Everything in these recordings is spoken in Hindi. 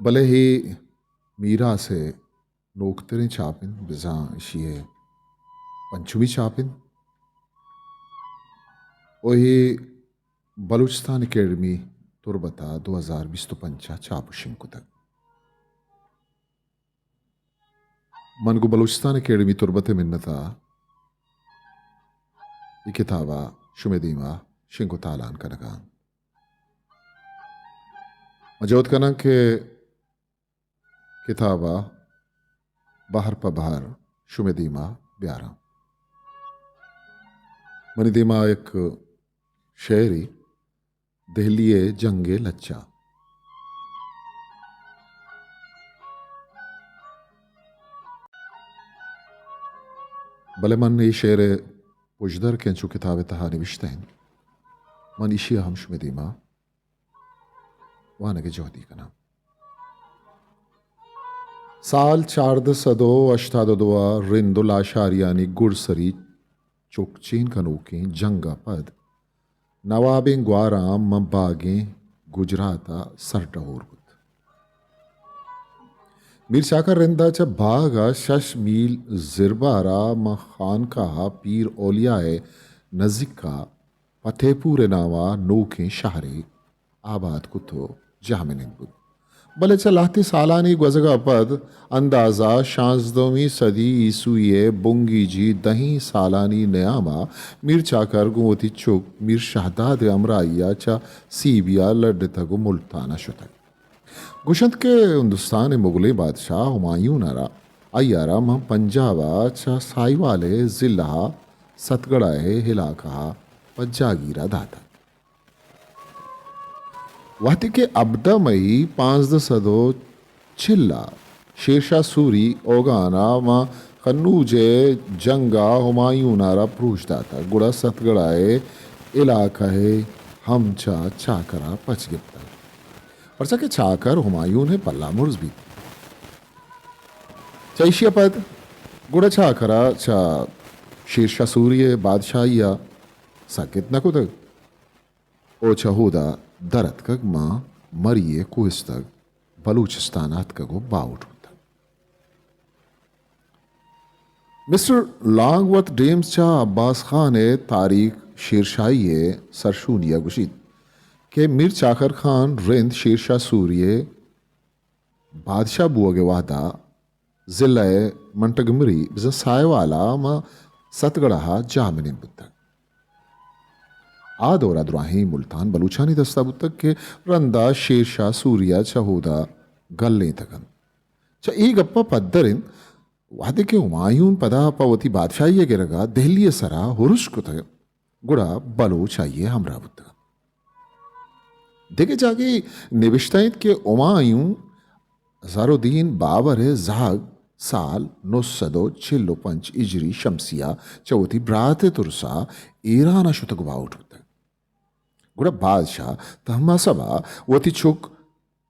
भले ही मीरा से नोकतरें छापिन बिजा शिये पंचमी छापिन वही बलूचिस्तान अकेडमी तुरबता 2025 छापुशिंग तक मन को बलूचिस्तान अकेडमी तुरबते मिन्नता ये किताबा शुमेदीमा शिंगो तालान कनका मजोत कना के किताबा बाहर पा बाहर शुमेदीमा ब्यारा मनी दीमा एक शेरी दहलिए जंगे लच्चा भले मन ये शेर पुजदर के चु किताब तहानी विश्तें मन इशिया हम शुमेदीमा वाने के जोहदी कना साल 482 रिंदुला शारियानी गुरसरी चोकचीन कनूके जंगा पद नवाबें ग्वाराम मबागें गुजराता सरटहोर बुत मीर शाकर रिंदा च बागा शश मील जिरबारा म खानका पीर ओलियाए नजिका फतेहपुर नावा नोके शहरे आबाद कुतो जामिन बुत भले चलाती सालानी गजगा पद अंदाजा शांजदोमी सदी ईसुए बुंगी जी दही सालानी नयामा मीर चाकर गुवती चुक मीर शहदाद अमराइया चा सीबिया लड्डतगु मुल्ताना शुतक गुशंत के हिंदुस्तान मुगले बादशाह हुमायूं नरा अय्यारा म पंजाबा चा साई वाले जिला सतगड़ाए हिलाका पज्जागीरा दाता वाति के अब्दमई 5 चिल्ला शेरशाह सूरी ओगाना मा खन्नूजे जंगा हुमायूं नारा प्रूछ दाता गुड़ा सतगड़ाए इलाका है हम चाकरा पच गिरता और सके चाकर हुमायूं ने पल्ला मुर्ज भी चैशिया पद गुड़ा चाकरा चा शेरशाह सूरी बादशाहिया साकित न कुतक ओ चहुदा दरत कग माँ मरिए कोहिस्तक बलूचिस्तानात कगो बाउट होता मिस्टर लॉन्गवर्थ डेम्स चा अब्बास खान तारीख शेरशाही सरशूनिया गुशीद के मीर चाकर खान रिंद शेरशाह सूरिये बादशाह बुआगे वादा जिला मंटगमरी बिजा सायवाला मा सतगड़ा जामिन बुत्तक आ दौरा द्राही मुल्तान बलूचानी दस्ताबुत तक के रंदा शेरशाह सूरिया चहूदा गल्ले तकन चा ई गप्पा पद्दरिन वादे के हुमायूं पदा पवती बादशाही के रगा दिल्ली सरा हुरुश को तक गुड़ा बलूच आइए हमरा बुत देखे जाके निविश्ताइत के हुमायूं ज़ारुद्दीन बाबर जहाग साल 945 इजरी शमसिया चौथी ब्राते तुरसा ईरान शुतक बाउट गुड़ा बादशाह तहमा सबा वती चुक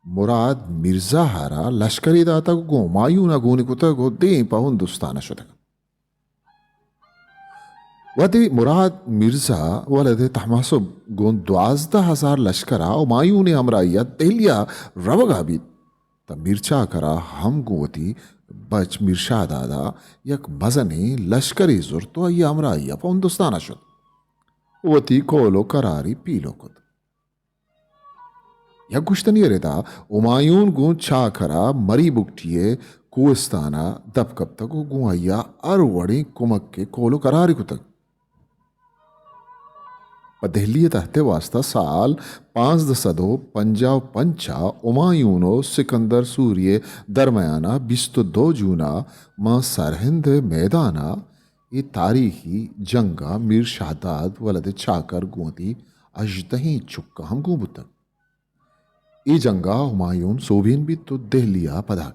मुराद मिर्जा हारा लश्करी दाता को हुमायूं ना गोनी कुता गो दे पाउ हिंदुस्तान शुतक वती मुराद मिर्जा वलदे तहमासो गोन 12,000 लश्करा हुमायूं ने हमराइया दिलिया रवगा भी त मिर्चा करा हम गोवती बच मिर्शा दादा यक मजने लश्करी जुर तो ये हमराइया पाउ हिंदुस्तान शुत वती कोलो करारी पीलो कुद या गुश्तनी रेदा उमायून गु छाखरा मरी बुकटिए कुस्ताना दब कब तक गुआया अरवड़ी कुमक के कोलो करारी कुतक पदहलिय तहते वास्ता साल 555 उमायूनो सिकंदर सूर्य दरमयाना 22 जूना मां सरहिंद मैदाना ये तारीखी जंगा मीर शाहदाद वलद चाकर गोती अजदही चुक्का हम गोबुतक ये जंगा हुमायूं सोबियन भी तो दहलिया पदा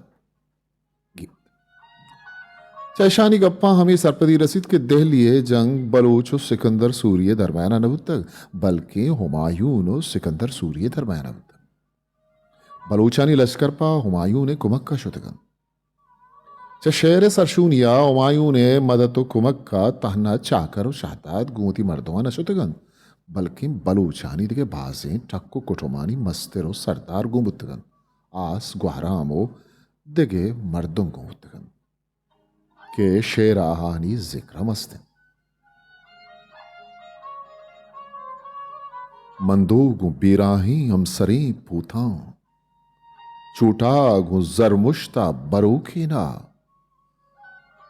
चैशानी गप्पा हमें सरपदी रसीद के दहलिए जंग बलूच और सिकंदर सूर्य दरम्यान नबुत तक बल्कि हुमायून और सिकंदर सूर्य दरम्यान नबुत बलूचानी लश्कर पा हुमायूं ने कुमक का शुतगन च शेर सरशूनिया हुमायूं ने मदद व कुमक का तहना चाकर और शाहताद गुमती मर्दवा न शुतगन बल्कि बलूचानी दिगे बाजें टक्को कुटुमानी मस्तिर और सरदार गुमुतगन आस गुहरामो दिगे मर्दों गुमुतगन के शेर आहानी जिक्र मस्तिन मंदोगु बीराही हमसरी पूथा चूटा गु जरमुश्ता बरूखीना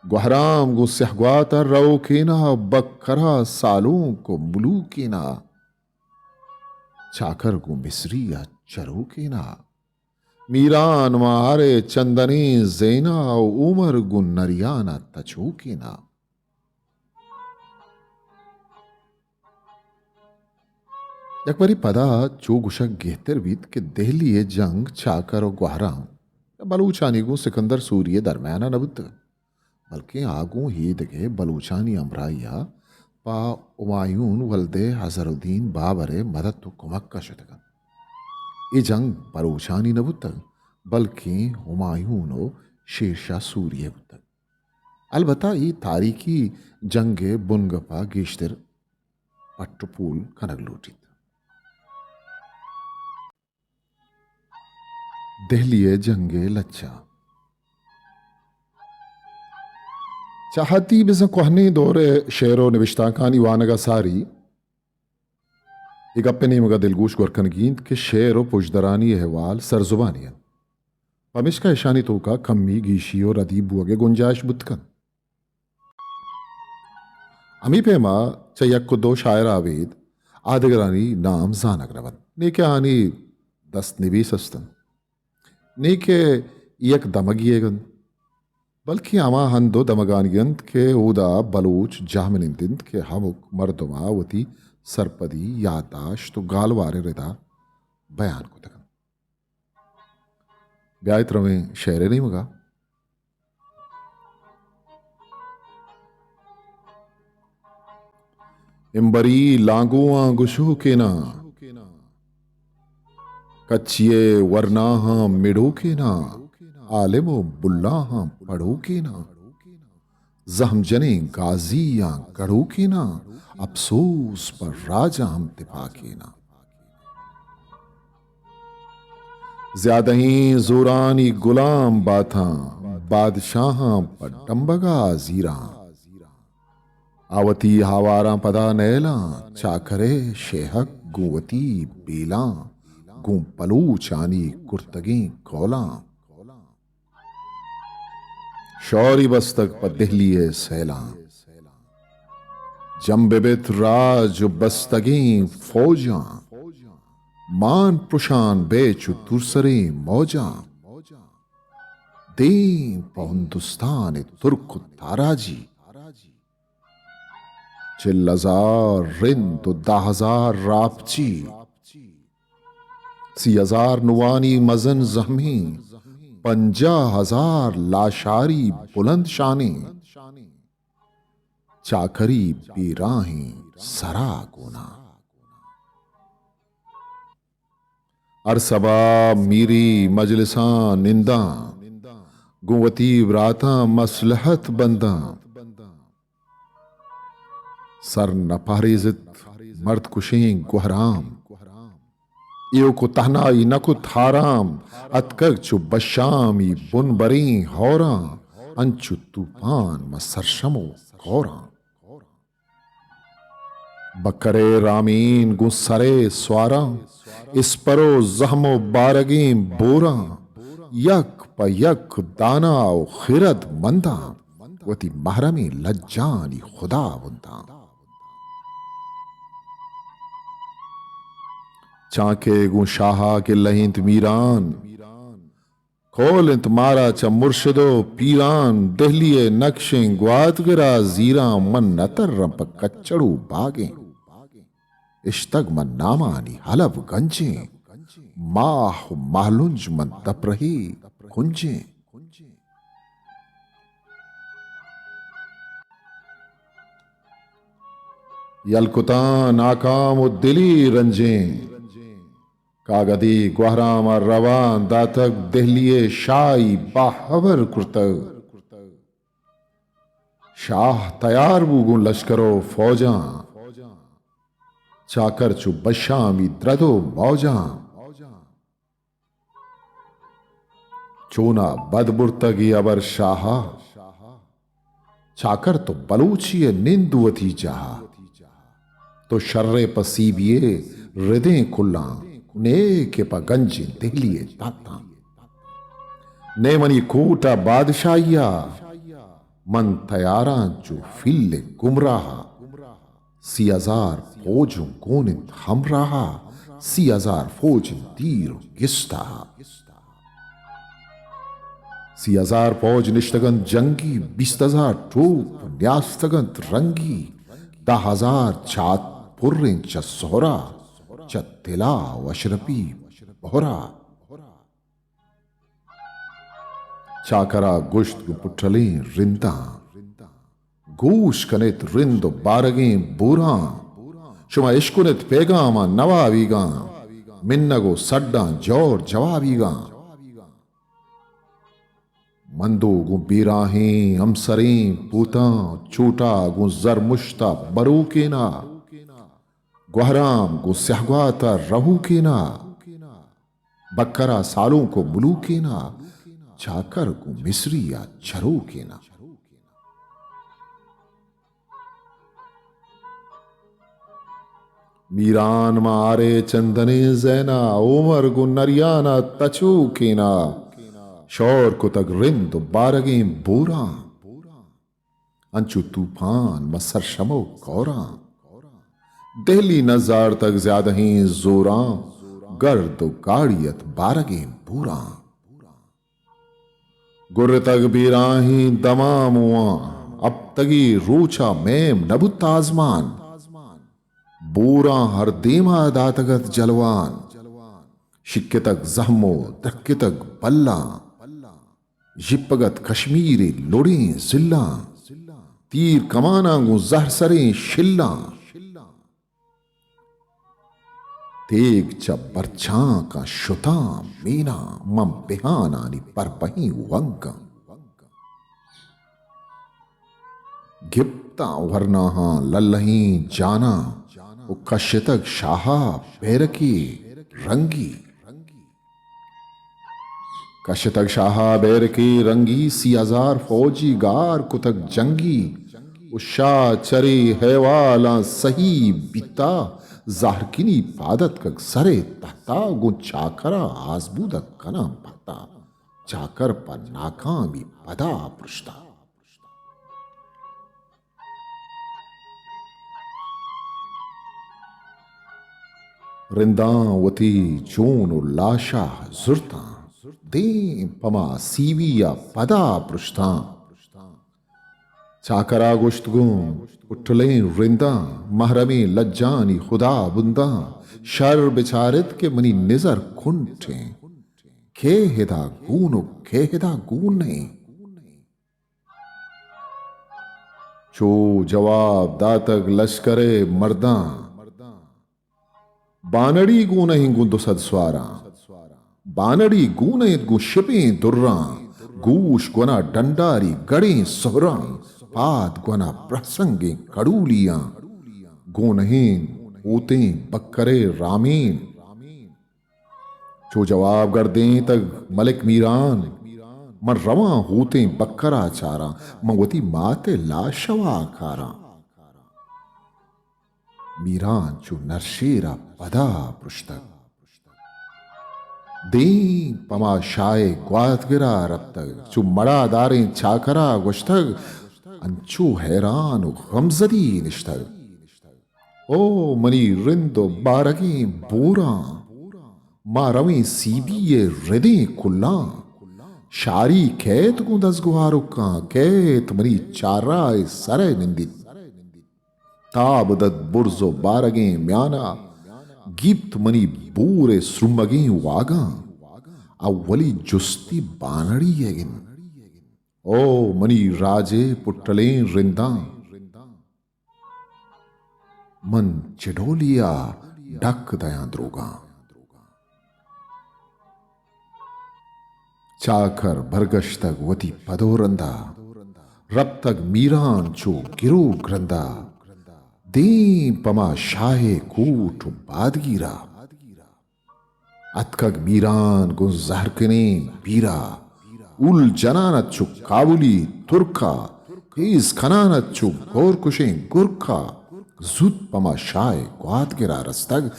गुहराम गु सहग्वाता रऊखीना बकरा सालों को मुलूकीना चाकर गु मिस्रिया चरूकीना मीरान मारे चंदनी जेना उमर गु नरियाना तचूकीना यकबरी पदा चो गुशक गेहतर बीत के दहली जंग चाकर और गुहराम बलूचानी गु सिकंदर सूर्य दरम्याना नबुत बल्कि आगू ही दगे बलूचानी अमराइया पा उमायून वल्दे हजरुद्दीन बाबरे मदद तो कुमक का शुतगन ये जंग बलूचानी नबुत बल्कि हुमायूनो शेरशाह सूर्य बुत अलबत्ता ये तारीखी जंगे बुनगपा गेश्तर पट्टपूल कनग लूटित दहलिए जंगे लच्चा चाहती बिस कोहनी दौरे शेरो निविश्ताकानी वानगा सारी एक अपने मगा दिलगूश गोरकन गींद के शेरो पुजदरानी अहवाल सरजुबानियन पमिश का ईशानी तो का कम्मी गीशी और अदीब बुआगे गुंजाइश बुतकन अमी पेमा चयक को दो शायर आवेद आदगरानी नाम जानक नेके आनी दस्त निबीस अस्तन नेके यक दमगियगन बल्कि आमा हंदो दमगानियंत के उदा बलूच जामनिंदिंत के हमुक मर्दमावती सरपदी यादाश तो गालवारे रिदा बयान को तकन ब्यायत रवे शेरे नहीं मगा इम्बरी लांगुआ गुशु के ना कच्चिए वरना हाँ मिडो के ना आलिमो बुल्ला हाँ पढ़ो के ना जहम जने गाजी या गढ़ो के ना अफसोस पर राजा हम तिपा के ना ज्यादा ही जोरानी गुलाम बाथा बादशाह पर डम्बगा जीरा आवती हवारा पदा नैला चाकरे शेहक गुवती बेला गु पलूचानी कुर्तगी कौला शौरी बस्तक पर दहली सैला जम्बिबित राज बस्तगी फौजा मान पुशान बेचु तुरसरे मौजा दीन पौंदुस्तान तुर्क ताराजी चिल्लजार रिंद दाहजार रापची 80,000 नुवानी मजन जहमी 50,000 लाशारी बुलंद शाने चाकरी बेराही सरा गोना अरसबा मीरी मजलिसा निंदा गुवती व्राता मसलहत बंदा सर नपारिजित मर्द कुशें गुहराम यो को तहनाई नकु थाराम अतकग चु बशामी बुन बरी हौरा अंचु तूफान मसरशमो गौरा बकरे रामीन गुसरे स्वारा इस परो जहमो बारगी बोरा यक प यक दाना खिरद मंदा वती महरमी लज्जानी खुदा बुंदा चाके गु शाहा के लहिंत मीरान खोलिंत मारा च मुर्शिदो पीरान दहलिए नक्शे ग्वात गिरा जीरा मन नतर रंप कच्चड़ू बागे इश्तग मन नामानी हलब गंजे माह मालुंज मन तप रही कुंजे यलकुतां नाकाम दिली रंजें कागदी ग्वाहराम रवान दातक दहलिए शाही बाहवर कुर्तग शाह तैयार बूगु लश्करो फौजा चाकर चु बशामी द्रदो मौजा चोना बदबुर्तगी अबर शाहा चाकर तो बलूचिए निंदुवती जहा तो शर्रे पसीबिए हृदय खुल्ला ने के पगंज दिलिए ताता ने मनी कोटा बादशाहिया मन तयारा जो फिल्ले गुमराहा 30,000 फौजों गोनित हमराहा 30,000 फौज तीर गिस्ता 30,000 फौज निष्ठगन जंगी 20,000 टोप न्यास्तगंत रंगी 10,000 छात पुर्रें च सोहरा च तिला वशरपी बोहरा चाकरा गुश्त पुठले रिंदा गोश कनेत रिंद बारगे बूरा शुमा इश्कुनित पेगामा नवावीगा मिन्नगो सड्डा जोर जवाबीगा मंदो गु बीराहें अमसरें पूता चोटा गु जरमुश्ता बरू के ना ग्वाहराम गु स्याहवाता रहू के ना बकरा सालों को बुलू के ना चाकर को मिस्री या छरू के ना मीरान मारे चंदने जैना उमर गु नरियाना तचू के ना शौर को तक रिंद बारगे बोरा अंचु तूफान मसर शमो कौरा दिल्ली नजार तक ज्यादा ही जोरा गर्द गाड़ियत बारगे बूरा गुर्र तक बीराही दमामुआ अब तगी रूचा मेम नबुत आजमान बूरा हर देमा दातगत जलवान शिक्के तक जहमो दक्के तक बल्ला जिपगत कश्मीरी लोड़े जिल्ला तीर कमाना गु जहसरे शिल्ला तेग च बरछा का शुता मीना मम बेहानानी पर पही वंका गिप्ता वरनाहा लल्लही जाना कश्यतक शाहा बैरकी रंगी कश्यतक शाहा बैरकी रंगी 30,000 फौजी गार कुतक जंगी उषा चरे हैवाला सही बीता जाहरकिनी पादत कक सरे तहता गु चाकरा आजबूदक कना पता चाकर पर नाकामी पदा पृष्ठा रिंदावती चोन लाशा जुरता दे पमा सीविया पदा पृष्ठा चाकरा गुश्तगुम उठले रिंदा महरमे लज्जानी खुदा बुंदा शर बिचारित के मनी निजर खुंठे खे हिदा गून नहीं चो जवाब दातक लश्करे मर्दा बानड़ी गू नहीं गु दुसद स्वारा बानड़ी गू नहीं गु शिपे दुर्रा गूश गुना डंडारी गड़े सोहरा पाद गुना प्रसंगे कड़ूलियां गोनहीन ऊते बक्करे रामीन जो जवाब कर दें तक मलिक मीरान मन रवा होते बक्करा चारा मंगवती माते लाशवा खारा मीरान चो नरशेरा पदा पृष्ठक दे पमा शाये ग्वात गिरा रब तक चो मड़ा दारें चाकरा गुश्तक अंचो हैरान गमजदी निश्तग ओ मनी रिंदो बारगे बोरा मारवे सीबिये हृदय कुल्ला शारी कैत को दस गुहारुका कैत मनी चाराय सरे निंदित ताबदत बुर्जो बारगे म्याना गिप्त मनी बूरे श्रुमगे वागा अव्वली जुस्ती बानड़ी यगिन ओ मनी राजे पुट्टले रिंदा मन चिडोलिया डक दया द्रोगा चाकर बरगश्तक वती पदोरंदा रब तक मीरान चो गिरो ग्रंदा दे पमा शाहे कूट बादगीरा अतकग मीरान गुन जहरकने बीरा उल जनानत चु काबुली तुर्का इस खनानत चु गौर कुशें गुरखा जुद पमा शाय ग्वात गिरा रस्तग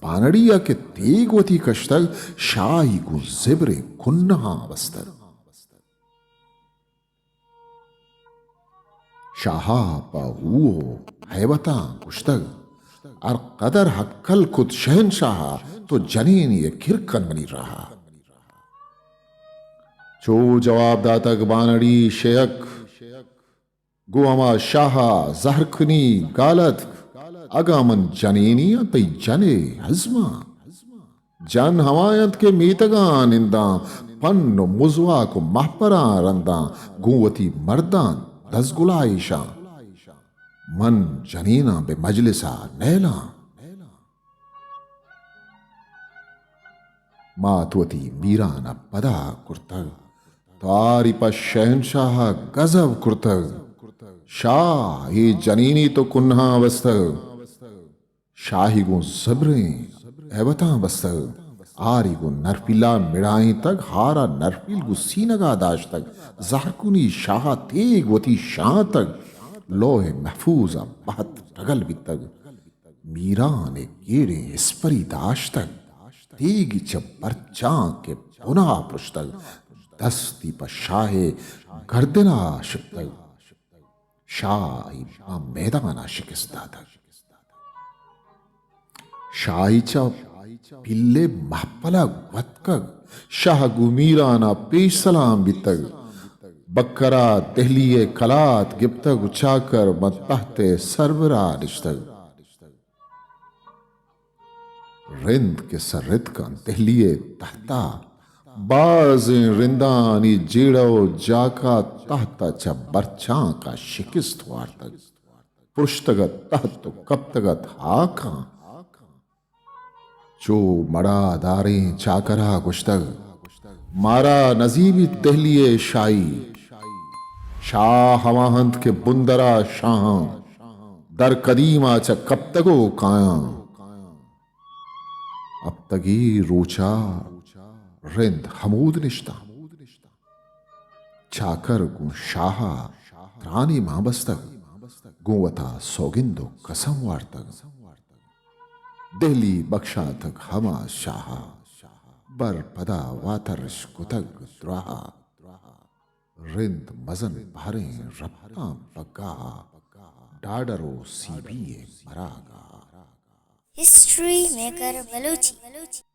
बानड़िया के तेग वती कश्तग शाही गु जिब्रे कुन्नहा वस्तग शाहा पा हुओ हैवता कुश्तग और कदर हक्कल खुद शहनशाह तो जनीन ये खिरकन बनी रहा चो जवाब दातक बानड़ी शेयक गुआमा शाहा जहरखनी गालत अगामन जनीनी पे जने हजमा जन हमायत के मीतगा निंदा पन्न मुजवा को महपरा रंदा गुवती मर्दान दसगुला ईशा मन जनीना बे मजलिसा नैला मातवती मीराना पदा कुर्तग तारी पर शहनशाह गजब कुर्तग शाह ये जनीनी तो कुन्हा वस्तग शाही गो जबरे एवता वस्तग आरी गो नरफिला मिड़ाई तक हारा नरफिल गो सीनगा दाश तक जारकुनी शाह तेग वती शाह तक लोहे महफूजा बहत टगल भी तक मीरा ने गेड़े इस्परी दाश तक तेगी च परचा के पुनः पुस्तक दस्ती पर शाहे गर्दना शिकतग शाही मैदाना शिकस्ता तक शाही च पिल्ले महपला वतकग शाह गुमीराना पेश सलाम बितग बकरा दहलिए कलात गिप्तग उचाकर मतपहते सरबरा रिश्तग रिंद के सररित का दहलिए तहता बाज रिंदानी जेड़ो जाका तहता च बरछा का शिकिस्त वार्तग पुरुषतगत तहत तो कप्तगत हाका चो मड़ा दारे चाकरा गुश्तग मारा नजीबी दहलिए शाही शाह हवाहंत के बुंदरा शाह दर कदीमा च कप्तगो काया अब तगी रोचा रिंद हमूद निश्ता चाकर गु शाहा त्रानी माबस्तग गुवता सौगिंदो कसम वार्तग दिल्ली बख्शा तक हमा शाहा बर पदा वातरश कुतग द्राहा रिंद मजन भारे रफ्ता पगा डाडरो सीबीए मरागा हिस्ट्री मेकर बलूची